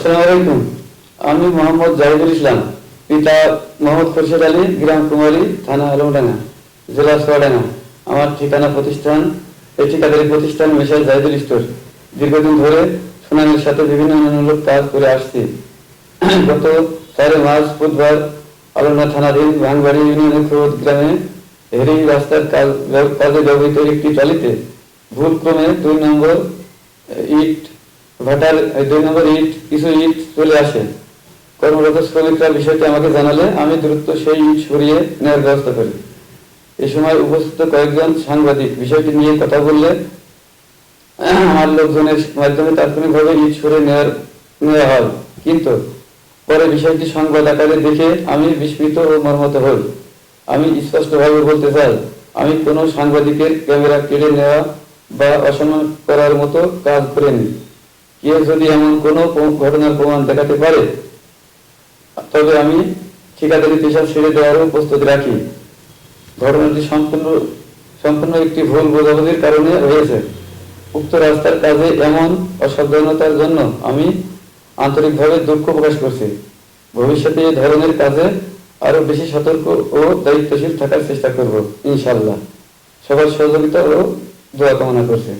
আসসালামু আলাইকুম। আমি মোহাম্মদ জাহিদুল ইসলাম, পিতা মোহাম্মদ খোরশেদ আলী, গ্রাম কুমারী, থানা আলমডাঙ্গা, জেলা চুয়াডাঙ্গা। আমার ঠিকানা প্রতিষ্ঠান এই ঠিকাদারি প্রতিষ্ঠান মেসার জাহিদুল স্টোর। দীর্ঘদিন ধরে সুনামের সাথে বিভিন্ন উন্নয়নমূলক কাজ করে আসছি। গত 4 মার্চ বুধবার আলমডাঙ্গা থানাধীন ভাঙবাড়ি ইউনিয়নের খোদ গ্রামে হেরিং রাস্তার কাজে ব্যবহৃত একটি ট্রলিতে ভুলক্রমে 2 নম্বর ইট ভাটার 2 নম্বর কিছু ইট চলে আসে। কর্মরত শ্রমিকরা বিষয়টি আমাকে জানালে আমি দ্রুত সেই ইট সরিয়ে নেওয়ার ব্যবস্থা করি। এই সময় উপস্থিত কয়েকজন সাংবাদিক বিষয়টি নিয়ে কথা বললে আমার লোকজনের মাধ্যমে তাৎক্ষণিকভাবে ইট সরিয়ে নেওয়া হয়, কিন্তু পরে বিষয়টি সংবাদ আকারে দেখে আমি বিস্মিত ও মর্মাহত হই। আমি স্পষ্টভাবে বলতে চাই, আমি কোনো সাংবাদিকের ক্যামেরা কেড়ে নেওয়া বা অসম্মান করার মতো কাজ করিনি। কেউ যদি এমন কোনো ঘটনার প্রমাণ দেখাতে পারে তবে আমি ঠিকাদারি পেশা ছেড়ে দেওয়ারও প্রস্তুতি রাখি। ঘটনাটি সম্পূর্ণ একটি ভুল বোঝাবুঝির কারণে হয়েছে। উক্ত রাস্তার কাজে এমন অসাবধানতার জন্য আমি আন্তরিকভাবে দুঃখ প্রকাশ করছি। ভবিষ্যতে এই ধরনের কাজে আরো বেশি সতর্ক ও দায়িত্বশীল থাকার চেষ্টা করব ইনশাআল্লাহ। সবার সহযোগিতা ও দোয়া কামনা করছি।